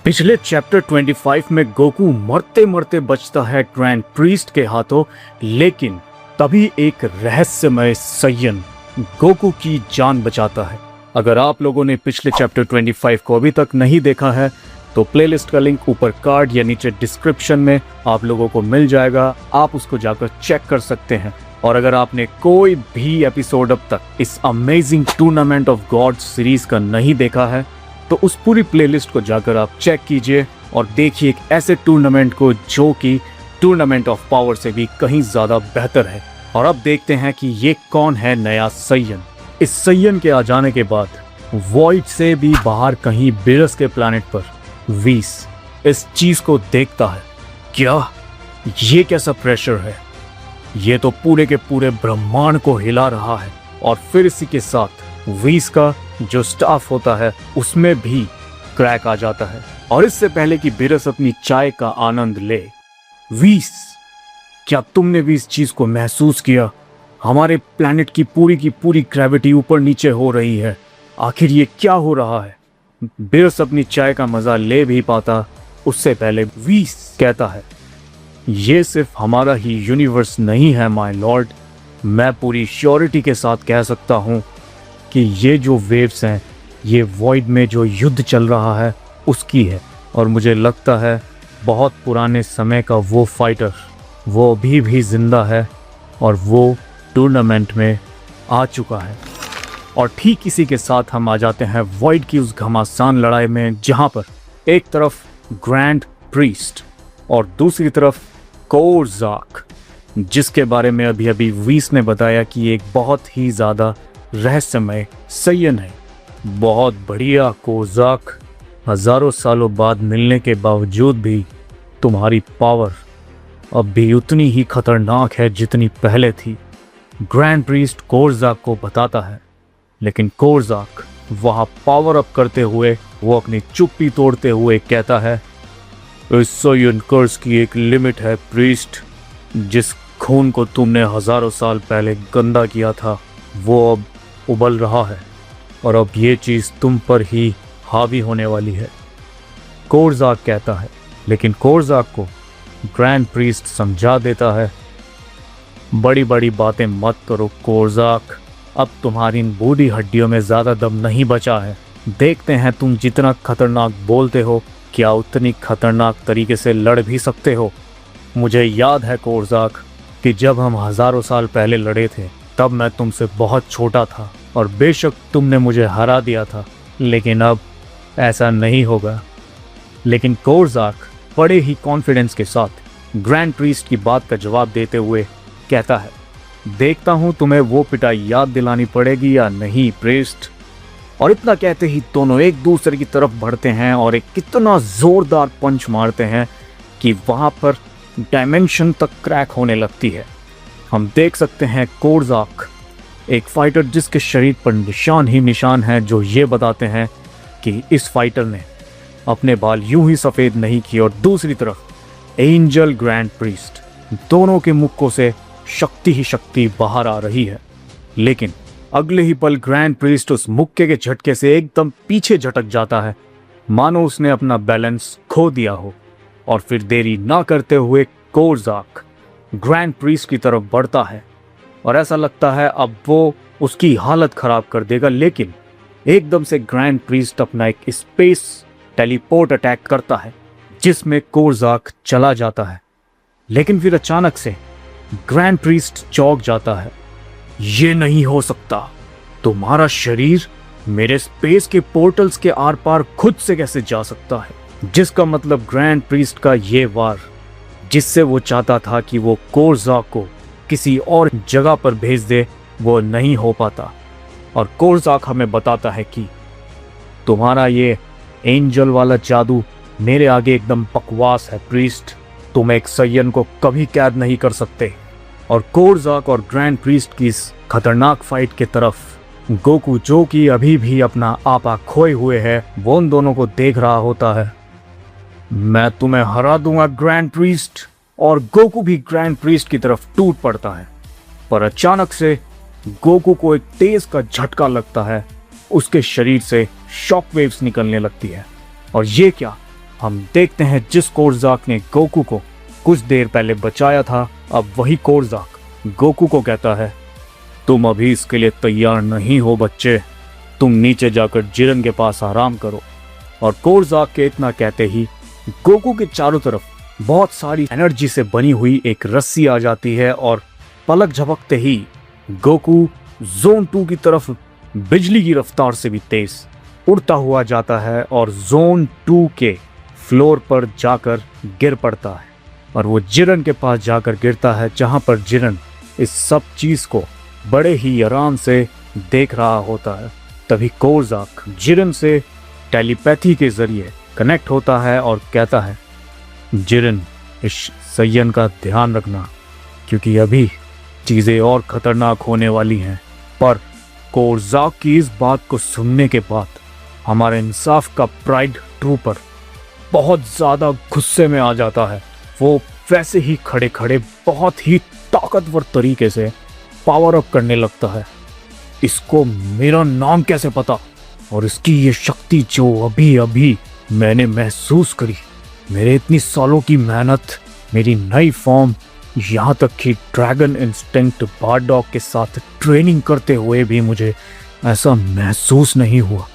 पिछले चैप्टर 25 में गोकू मरते मरते बचता है ग्रैंड प्रीस्ट के हाथों, लेकिन तभी एक रहस्यमय सय्यन गोकू की जान बचाता है। अगर आप लोगों ने पिछले चैप्टर 25 को अभी तक नहीं देखा है तो प्लेलिस्ट का लिंक ऊपर कार्ड या नीचे डिस्क्रिप्शन में आप लोगों को मिल जाएगा, आप उसको जाकर चेक कर सकते हैं। और अगर आपने कोई भी एपिसोड अब तक इस amazing tournament of gods series का नहीं देखा है तो उस पूरी प्लेलिस्ट को जाकर आप चेक कीजिए और देखिए एक ऐसे टूर्नामेंट को जो कि टूर्नामेंट ऑफ पावर से भी कहीं ज्यादा बेहतर है। और अब देखते हैं कि ये कौन है नया सय्यन। इस सय्यन के आ जाने के बाद वॉइड से भी बाहर कहीं बेरस के प्लैनेट पर वीस इस चीज को देखता है। क्या ये कैसा प्रेशर है? ये तो पूरे के पूरे ब्रह्मांड को हिला रहा है। और फिर इसी के साथ वीस का जो स्टाफ होता है उसमें भी क्रैक आ जाता है। और इससे पहले कि बेरस अपनी चाय का आनंद ले, वीस, क्या तुमने भी इस चीज को महसूस किया? हमारे प्लैनेट की पूरी ग्रेविटी ऊपर नीचे हो रही है। आखिर ये क्या हो रहा है? बेरस अपनी चाय का मजा ले भी पाता उससे पहले वीस कहता है, ये सिर्फ हमारा ही यूनिवर्स नहीं है माय लॉर्ड। मैं पूरी श्योरिटी के साथ कह सकता हूँ कि ये जो वेव्स हैं ये वॉइड में जो युद्ध चल रहा है उसकी है। और मुझे लगता है बहुत पुराने समय का वो फाइटर वो अभी भी जिंदा है और वो टूर्नामेंट में आ चुका है। और ठीक इसी के साथ हम आ जाते हैं वॉइड की उस घमासान लड़ाई में, जहाँ पर एक तरफ ग्रैंड प्रीस्ट और दूसरी तरफ कोरजाक, जिसके बारे में अभी वीस ने बताया कि एक बहुत ही ज़्यादा रहस्यमय सय्यन है। बहुत बढ़िया कोरजाक, हजारों सालों बाद मिलने के बावजूद भी तुम्हारी पावर अब भी उतनी ही खतरनाक है जितनी पहले थी, ग्रैंड प्रीस्ट कोरजाक को बताता है। लेकिन कोरजाक वहाँ पावर अप करते हुए वो अपनी चुप्पी तोड़ते हुए कहता है, इस सय्यन कर्स की एक लिमिट है प्रीस्ट। जिस खून को तुमने हजारों साल पहले गंदा किया था वो अब उबल रहा है और अब ये चीज़ तुम पर ही हावी होने वाली है, कोरजाक कहता है। लेकिन कोरजाक को ग्रैंड प्रीस्ट समझा देता है, बड़ी बड़ी बातें मत करो कोरजाक, अब तुम्हारी इन बूढ़ी हड्डियों में ज़्यादा दम नहीं बचा है। देखते हैं तुम जितना खतरनाक बोलते हो क्या उतनी खतरनाक तरीके से लड़ भी सकते हो। मुझे याद है कोरजाक कि जब हम हजारों साल पहले लड़े थे तब मैं तुमसे बहुत छोटा था और बेशक तुमने मुझे हरा दिया था, लेकिन अब ऐसा नहीं होगा। लेकिन कोरजाक बड़े ही कॉन्फिडेंस के साथ ग्रैंड प्रीस्ट की बात का जवाब देते हुए कहता है, देखता हूँ तुम्हें वो पिटाई याद दिलानी पड़ेगी या नहीं प्रीस्ट। और इतना कहते ही दोनों एक दूसरे की तरफ बढ़ते हैं और एक कितना जोरदार पंच मारते हैं कि वहां पर डायमेंशन तक क्रैक होने लगती है। हम देख सकते हैं कोरजाक, एक फाइटर जिसके शरीर पर निशान ही निशान हैं जो ये बताते हैं कि इस फाइटर ने अपने बाल यूं ही सफ़ेद नहीं किए। और दूसरी तरफ एंजल ग्रैंड प्रीस्ट, दोनों के मुक्कों से शक्ति ही शक्ति बाहर आ रही है। लेकिन अगले ही पल ग्रैंड प्रीस्ट उस मुक्के के झटके से एकदम पीछे झटक जाता है, मानो उसने अपना बैलेंस खो दिया हो। और फिर देरी ना करते हुए कोरजाक ग्रैंड प्रीस्ट की तरफ बढ़ता है और ऐसा लगता है अब वो उसकी हालत खराब कर देगा। लेकिन एकदम से ग्रैंड प्रीस्ट अपना एक स्पेस टेलीपोर्ट अटैक करता है जिसमें कोरजाक चला जाता है। लेकिन फिर अचानक से ग्रैंड प्रीस्ट चौंक जाता है, ये नहीं हो सकता, तुम्हारा शरीर मेरे स्पेस के पोर्टल्स के आर पार खुद से कैसे जा सकता है? जिसका मतलब ग्रैंड प्रीस्ट का ये वार जिससे वो चाहता था कि वो कोरजाक को किसी और जगह पर भेज दे वो नहीं हो पाता। और कोरजाक हमें बताता है कि तुम्हारा ये एंजल वाला जादू मेरे आगे एकदम बकवास है प्रीस्ट, तुम एक सय्यन को कभी कैद नहीं कर सकते। और कोरजाक और ग्रैंड प्रीस्ट की इस खतरनाक फाइट के तरफ गोकू, जो कि अभी भी अपना आपा खोए हुए है, वो उन दोनों को देख रहा होता है। मैं तुम्हें हरा दूंगा ग्रैंड प्रीस्ट। और गोकू भी ग्रैंड प्रीस्ट की तरफ टूट पड़ता है, पर अचानक से गोकू को एक तेज का झटका लगता है, उसके शरीर से शॉक वेव्स निकलने लगती है। और ये क्या, हम देखते हैं जिस कोर्जाक ने गोकू को कुछ देर पहले बचाया था, अब वही कोर्जाक गोकू को कहता है, तुम अभी इसके लिए तैयार नहीं हो बच्चे, तुम नीचे जाकर जिरन के पास आराम करो। और कोर्जाक के इतना कहते ही गोकू के चारों तरफ बहुत सारी एनर्जी से बनी हुई एक रस्सी आ जाती है और पलक झपकते ही गोकू जोन 2 की तरफ बिजली की रफ्तार से भी तेज उड़ता हुआ जाता है और जोन 2 के फ्लोर पर जाकर गिर पड़ता है। और वो जिरन के पास जाकर गिरता है, जहां पर जिरन इस सब चीज को बड़े ही आराम से देख रहा होता है। तभी कोर्जाक जिरन से टेलीपैथी के जरिए कनेक्ट होता है और कहता है, जिरन इस सय्यन का ध्यान रखना, क्योंकि अभी चीजें और खतरनाक होने वाली हैं। पर कोर्जाक की इस बात को सुनने के बाद हमारे इंसाफ का प्राइड ट्रूपर बहुत ज्यादा गुस्से में आ जाता है। वो वैसे ही खड़े खड़े बहुत ही ताकतवर तरीके से पावर अप करने लगता है। इसको मेरा नाम कैसे पता, और इसकी ये शक्ति जो अभी अभी मैंने महसूस करी, मेरे इतनी सालों की मेहनत, मेरी नई फॉर्म, यहाँ तक कि ड्रैगन इंस्टिंक्ट बारडॉग के साथ ट्रेनिंग करते हुए भी मुझे ऐसा महसूस नहीं हुआ।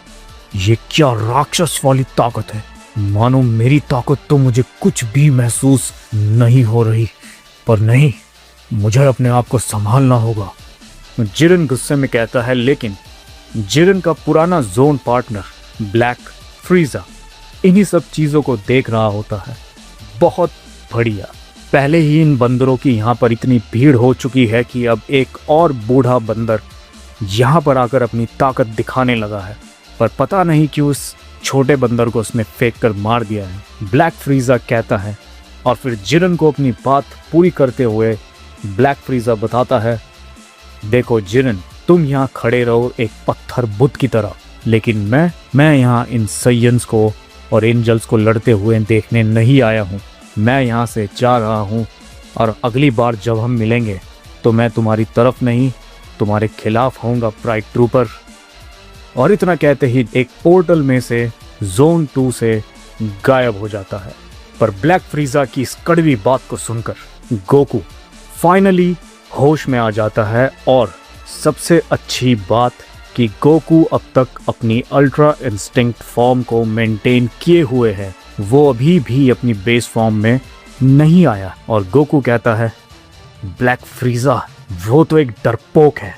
ये क्या राक्षस वाली ताकत है, मानो मेरी ताकत तो मुझे कुछ भी महसूस नहीं हो रही। पर नहीं, मुझे अपने आप को संभालना होगा, जिरन गुस्से में कहता है। लेकिन जिरन का पुराना जोन पार्टनर ब्लैक फ्रीजा इन्हीं सब चीज़ों को देख रहा होता है। बहुत बढ़िया, पहले ही इन बंदरों की यहाँ पर इतनी भीड़ हो चुकी है कि अब एक और बूढ़ा बंदर यहाँ पर आकर अपनी ताकत दिखाने लगा है, पर पता नहीं क्यों उस छोटे बंदर को उसने फेंक कर मार दिया है, ब्लैक फ्रीजा कहता है। और फिर जिरन को अपनी बात पूरी करते हुए ब्लैक फ्रीजा बताता है, देखो जिरन, तुम यहाँ खड़े रहो एक पत्थर बुत की तरह, लेकिन मैं यहाँ इन सय्यंस को और एंजल्स को लड़ते हुए देखने नहीं आया हूँ। मैं यहाँ से जा रहा हूँ और अगली बार जब हम मिलेंगे तो मैं तुम्हारी तरफ नहीं, तुम्हारे खिलाफ होऊंगा प्राइड ट्रूपर। और इतना कहते ही एक पोर्टल में से जोन 2 से गायब हो जाता है। पर ब्लैक फ्रीजा की इस कड़वी बात को सुनकर गोकू फाइनली होश में आ जाता है। और सबसे अच्छी बात कि गोकू अब तक अपनी अल्ट्रा इंस्टिंक्ट फॉर्म को मेंटेन किए हुए है, वो अभी भी अपनी बेस फॉर्म में नहीं आया। और गोकू कहता है, ब्लैक फ्रीजा वो तो एक डरपोक है,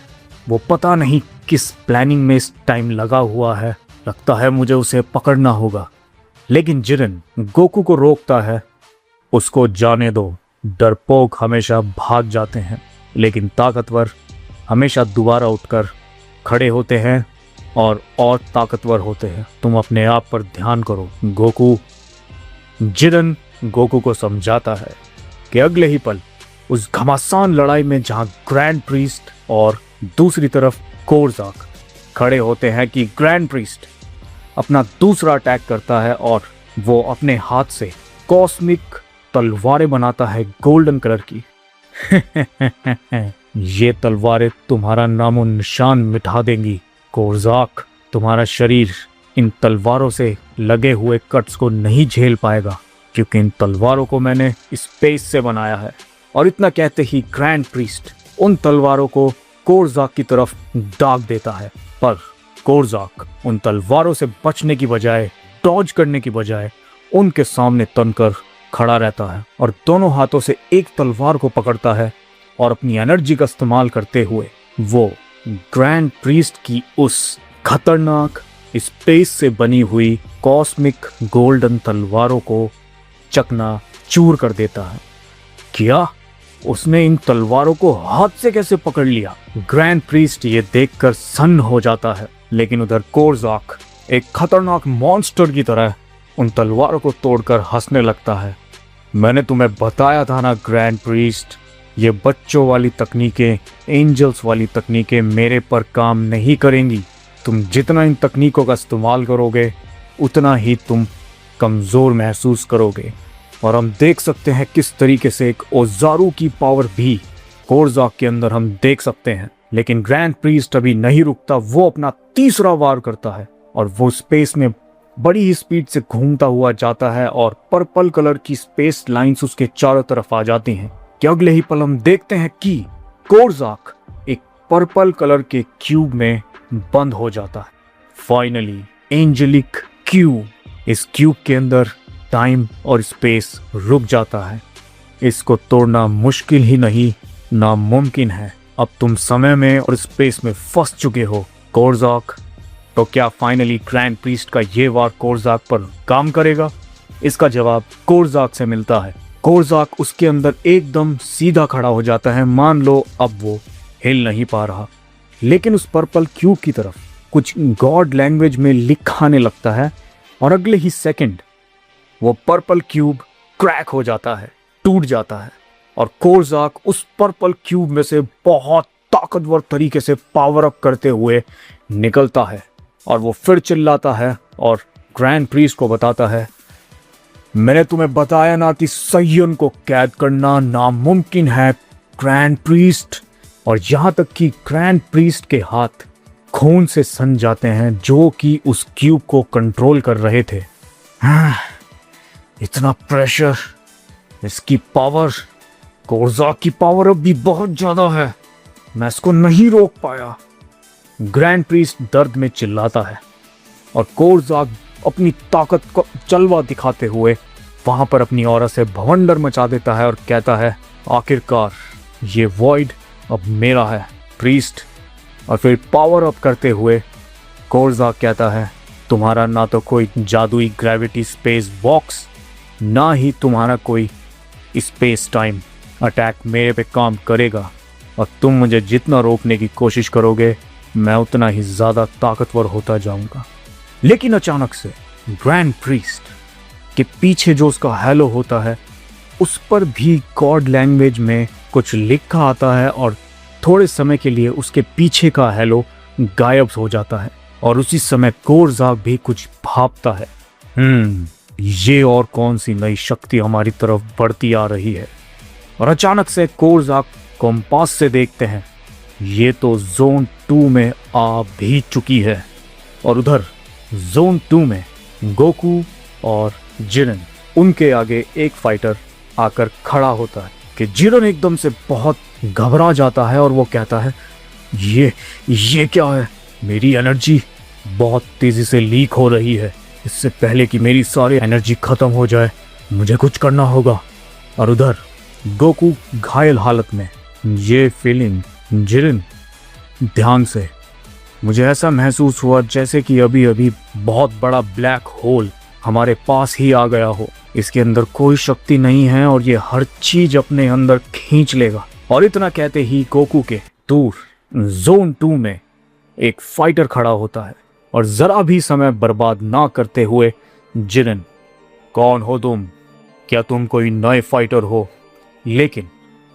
वो पता नहीं किस प्लानिंग में इस टाइम लगा हुआ है, लगता है मुझे उसे पकड़ना होगा। लेकिन जिरन गोकू को रोकता है, उसको जाने दो, डरपोक हमेशा भाग जाते हैं लेकिन ताकतवर हमेशा दोबारा उठकर खड़े होते हैं और ताकतवर होते हैं। तुम अपने आप पर ध्यान करो गोकू। जिरन गोकू को समझाता है कि अगले ही पल उस घमासान लड़ाई में जहां ग्रैंड प्रीस्ट और दूसरी तरफ कोर्जाक खड़े होते हैं कि ग्रैंड प्रीस्ट अपना दूसरा अटैक करता है और वो अपने हाथ से कॉस्मिक तलवारें बनाता है गोल्डन कलर की। ये तलवारें तुम्हारा नामो निशान मिटा देंगी कोर्जाक। तुम्हारा शरीर इन तलवारों से लगे हुए कट्स को नहीं झेल पाएगा, क्योंकि इन तलवारों को मैंने स्पेस से बनाया है। और इतना कहते ही ग्रैंड प्रीस्ट उन तलवारों को कोर्जाक की तरफ दाग देता है। पर कोर्जाक उन तलवारों से बचने की बजाय, डॉज करने की बजाय उनके सामने तनकर खड़ा रहता है और दोनों हाथों से एक तलवार को पकड़ता है और अपनी एनर्जी का इस्तेमाल करते हुए वो ग्रैंड प्रीस्ट की उस खतरनाक स्पेस से बनी हुई कॉस्मिक गोल्डन तलवारों को चकना चूर कर देता है। क्या उसने इन तलवारों को हाथ से कैसे पकड़ लिया? ग्रैंड प्रीस्ट ये देखकर सन्न हो जाता है। लेकिन उधर कोर्जाक एक खतरनाक मॉन्स्टर की तरह उन तलवारों को तोड़कर हंसने लगता है। मैंने तुम्हें बताया था ना ग्रैंड प्रीस्ट, ये बच्चों वाली तकनीकें, एंजल्स वाली तकनीकें मेरे पर काम नहीं करेंगी। तुम जितना इन तकनीकों का इस्तेमाल करोगे उतना ही तुम कमज़ोर महसूस करोगे। और हम देख सकते हैं किस तरीके से एक ओजारू की पावर भी कोर्जाक के अंदर हम देख सकते हैं। लेकिन ग्रैंड प्रीस्ट अभी नहीं रुकता, वो अपना तीसरा वार करता है और वो स्पेस में बड़ी ही स्पीड से घूमता हुआ जाता है और पर्पल कलर की स्पेस लाइंस उसके चारों तरफ आ जाती हैं कि अगले ही पल हम देखते हैं कि कोरजाक एक पर्पल कलर के क्यूब में बंद हो जाता है। फाइनली एंजेलिक क्यूब, इस क्यूब के अंदर टाइम और स्पेस रुक जाता है। इसको तोड़ना मुश्किल ही नहीं, नामुमकिन है। अब तुम समय में और स्पेस में फंस चुके हो कोरजाक। तो क्या फाइनली ग्रैंड प्रीस्ट का ये वार कोरजाक पर काम करेगा? इसका जवाब कोरजाक से मिलता है। कोरजाक उसके अंदर एकदम सीधा खड़ा हो जाता है। मान लो अब वो हिल नहीं पा रहा, लेकिन उस पर्पल क्यूब की तरफ कुछ गॉड लैंग्वेज में लिखाने लगता है और अगले ही सेकंड वो पर्पल क्यूब क्रैक हो जाता है, टूट जाता है और कोरजाक उस पर्पल क्यूब में से बहुत ताकतवर तरीके से पावर अप करते हुए निकलता है और वो फिर चिल्लाता है और ग्रैंड प्रीस्ट को बताता है, मैंने तुम्हें बताया ना कि सय्यन को कैद करना नामुमकिन है ग्रैंड प्रीस्ट। और यहां तक कि ग्रैंड प्रीस्ट के हाथ खून से सन जाते हैं जो कि उस क्यूब को कंट्रोल कर रहे थे। इतना प्रेशर, इसकी पावर, कोरजाक की पावर अब भी बहुत ज्यादा है, मैं इसको नहीं रोक पाया। ग्रैंड प्रीस्ट दर्द में चिल्लाता है और कोरजाक अपनी ताकत को जलवा दिखाते हुए वहां पर अपनी ऑरा से भवंडर मचा देता है और कहता है, आखिरकार ये वॉइड अब मेरा है प्रीस्ट। और फिर पावर अप करते हुए कोरजाक कहता है, तुम्हारा ना तो कोई जादुई ग्रेविटी स्पेस बॉक्स, ना ही तुम्हारा कोई स्पेस टाइम अटैक मेरे पे काम करेगा और तुम मुझे जितना रोकने की कोशिश करोगे मैं उतना ही ज़्यादा ताकतवर होता जाऊंगा। लेकिन अचानक से ग्रैंड प्रीस्ट के पीछे जो उसका हेलो होता है उस पर भी गॉड लैंग्वेज में कुछ लिखा आता है और थोड़े समय के लिए उसके पीछे का हेलो गायब हो जाता है और उसी समय कोरजाक भी कुछ भापता है। ये और कौन सी नई शक्ति हमारी तरफ बढ़ती आ रही है। और अचानक से कोरजाक कंपास से देखते हैं, ये तो जोन 2 में आ भी चुकी है। और उधर जोन 2 में गोकू और जिरन, उनके आगे एक फाइटर आकर खड़ा होता है कि जिरन एकदम से बहुत घबरा जाता है और वो कहता है, ये क्या है? मेरी एनर्जी बहुत तेजी से लीक हो रही है। इससे पहले कि मेरी सारी एनर्जी खत्म हो जाए मुझे कुछ करना होगा। और उधर गोकू घायल हालत में, ये फीलिंग जिरन, ध्यान से, मुझे ऐसा महसूस हुआ जैसे कि अभी अभी बहुत बड़ा ब्लैक होल हमारे पास ही आ गया हो। इसके अंदर कोई शक्ति नहीं है और ये हर चीज अपने अंदर खींच लेगा। और इतना कहते ही गोकू के दूर जोन 2 में एक फाइटर खड़ा होता है और जरा भी समय बर्बाद ना करते हुए जिरन, कौन हो तुम? क्या तुम कोई नए फाइटर हो? लेकिन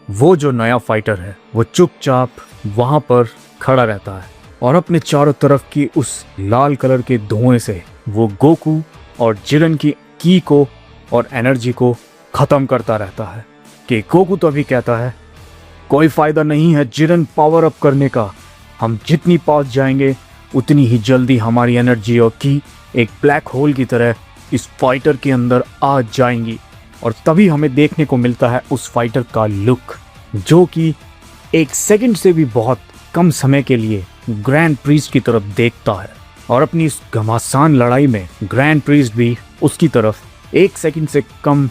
वो जो नया फाइटर है वो चुपचाप वहां पर खड़ा रहता है और अपने चारों तरफ की उस लाल कलर के धुएं से वो गोकू और जिरन की को और एनर्जी को खत्म करता रहता है। कि गोकू तो अभी कहता है, कोई फायदा नहीं है जिरन पावर अप करने का, हम जितनी पास जाएंगे उतनी ही जल्दी हमारी एनर्जी और की एक ब्लैक होल की तरह इस फाइटर के अंदर आ जाएंगी। और तभी हमें देखने को मिलता है उस फाइटर का लुक जो कि एक सेकंड से भी बहुत कम समय के लिए ग्रैंड प्रीस्ट की तरफ देखता है। और अपनी इस घमासान लड़ाई में ग्रैंड प्रीस्ट भी उसकी तरफ एक सेकंड से कम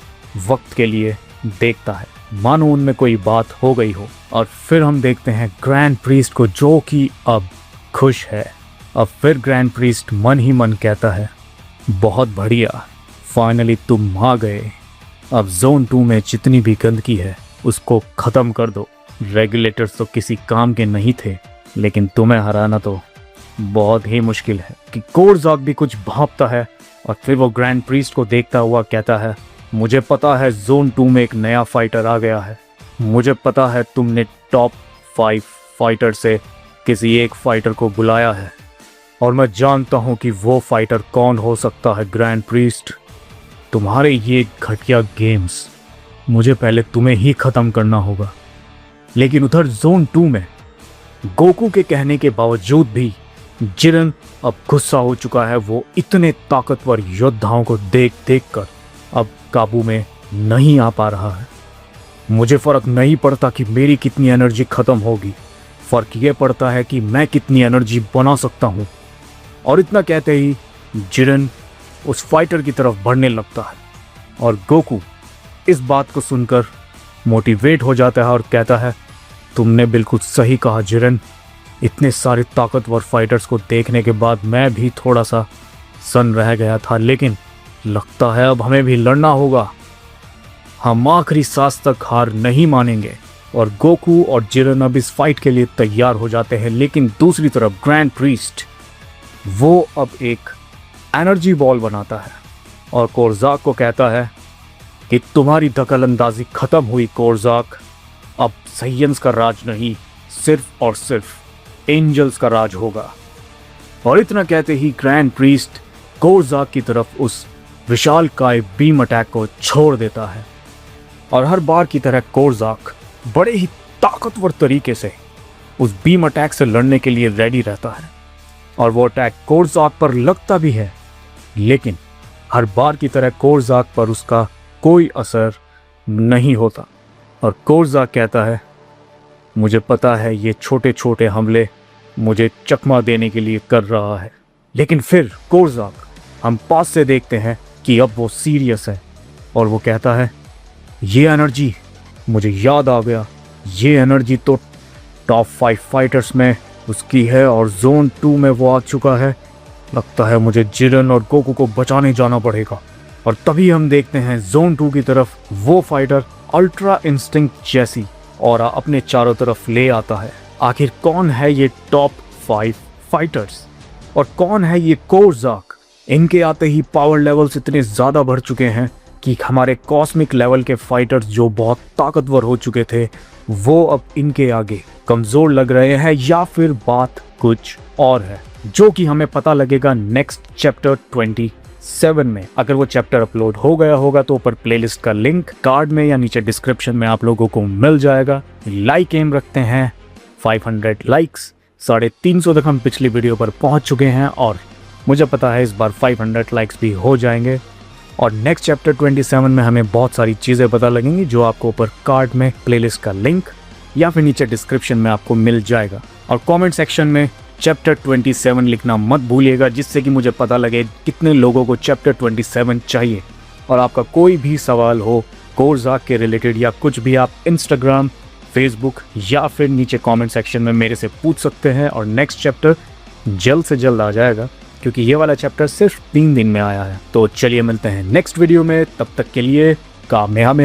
वक्त के लिए देखता है, मानो उनमें कोई बात हो गई हो। और फिर हम देखते हैं ग्रैंड प्रीस्ट को जो कि अब खुश है। अब फिर ग्रैंड प्रीस्ट मन ही मन कहता है, बहुत बढ़िया, फाइनली तुम आ गए। अब जोन 2 में जितनी भी गंदगी है उसको ख़त्म कर दो। रेगुलेटर्स तो किसी काम के नहीं थे, लेकिन तुम्हें हराना तो बहुत ही मुश्किल है। कि कोरजाक भी कुछ भांपता है और फिर वो ग्रैंड प्रीस्ट को देखता हुआ कहता है, मुझे पता है जोन 2 में एक नया फाइटर आ गया है। मुझे पता है तुमने टॉप 5 फाइटर से किसी एक फाइटर को बुलाया है और मैं जानता हूँ कि वो फाइटर कौन हो सकता है। ग्रैंड प्रीस्ट, तुम्हारे ये घटिया गेम्स, मुझे पहले तुम्हें ही ख़त्म करना होगा। लेकिन उधर जोन 2 में गोकू के कहने के बावजूद भी जिरन अब गुस्सा हो चुका है। वो इतने ताकतवर योद्धाओं को देख देख कर अब काबू में नहीं आ पा रहा है। मुझे फर्क नहीं पड़ता कि मेरी कितनी एनर्जी खत्म होगी, फर्क ये पड़ता है कि मैं कितनी एनर्जी बना सकता हूँ। और इतना कहते ही जिरन उस फाइटर की तरफ बढ़ने लगता है और गोकू इस बात को सुनकर मोटिवेट हो जाता है और कहता है, तुमने बिल्कुल सही कहा जिरन। इतने सारे ताकतवर फाइटर्स को देखने के बाद मैं भी थोड़ा सा सन्न रह गया था, लेकिन लगता है अब हमें भी लड़ना होगा। हम आखिरी सांस तक हार नहीं मानेंगे। और गोकू और जिरन अब इस फाइट के लिए तैयार हो जाते हैं। लेकिन दूसरी तरफ ग्रैंड प्रीस्ट वो अब एक एनर्जी बॉल बनाता है और कोरजाक को कहता है कि तुम्हारी दखलंदाजी खत्म हुई कोरजाक। अब सैयन्स का राज नहीं, सिर्फ और सिर्फ एंजल्स का राज होगा। और इतना कहते ही ग्रैंड प्रीस्ट कोरजाक की तरफ उस विशालकाय बीम अटैक को छोड़ देता है। और हर बार की तरह कोरजाक बड़े ही ताकतवर तरीके से उस बीम अटैक से लड़ने के लिए रेडी रहता है। और वो अटैक कोरजाक पर लगता भी है, लेकिन हर बार की तरह कोरजाक पर उसका कोई असर नहीं होता। और कोरजाक कहता है, मुझे पता है ये छोटे छोटे हमले मुझे चकमा देने के लिए कर रहा है, लेकिन फिर कोरजाक हम पास से देखते हैं कि अब वो सीरियस है। और वो कहता है, ये एनर्जी मुझे याद आ गया, ये एनर्जी तो टॉप 5 फाइटर्स में उसकी है और जोन 2 में वो आ चुका है। लगता है मुझे जिरन और गोकू को बचाने जाना पड़ेगा। और तभी हम देखते हैं जोन 2 की तरफ वो फाइटर अल्ट्रा इंस्टिंक्ट जैसी और अपने चारों तरफ ले आता है। आखिर कौन है ये टॉप 5 फाइटर्स और कौन है ये कोरजाक? इनके आते ही पावर लेवल्स इतने ज़्यादा बढ़ चुके हैं कि हमारे कॉस्मिक लेवल के फाइटर्स जो बहुत ताकतवर हो चुके थे वो अब इनके आगे कमज़ोर लग रहे हैं, या फिर बात कुछ और है, जो कि हमें पता लगेगा नेक्स्ट चैप्टर 27 में। अगर वो चैप्टर अपलोड हो गया होगा तो ऊपर प्लेलिस्ट का लिंक कार्ड में या नीचे डिस्क्रिप्शन में आप लोगों को मिल जाएगा। लाइक एम रखते हैं 500 लाइक्स। 350 तक हम पिछली वीडियो पर पहुंच चुके हैं और मुझे पता है इस बार 500 लाइक्स भी हो जाएंगे। और नेक्स्ट चैप्टर 27 में हमें बहुत सारी चीज़ें पता लगेंगी, जो आपको ऊपर कार्ड में प्लेलिस्ट का लिंक या फिर नीचे डिस्क्रिप्शन में आपको मिल जाएगा। और कमेंट सेक्शन में चैप्टर 27 लिखना मत भूलिएगा, जिससे कि मुझे पता लगे कितने लोगों को चैप्टर 27 चाहिए। और आपका कोई भी सवाल हो कोरजाक के रिलेटेड या कुछ भी, आप इंस्टाग्राम, फेसबुक या फिर नीचे कमेंट सेक्शन में मेरे से पूछ सकते हैं। और नेक्स्ट चैप्टर जल्द से जल्द आ जाएगा, क्योंकि ये वाला चैप्टर सिर्फ 3 दिन में आया है। तो चलिए मिलते हैं नेक्स्ट वीडियो में, तब तक के लिए कामयाब।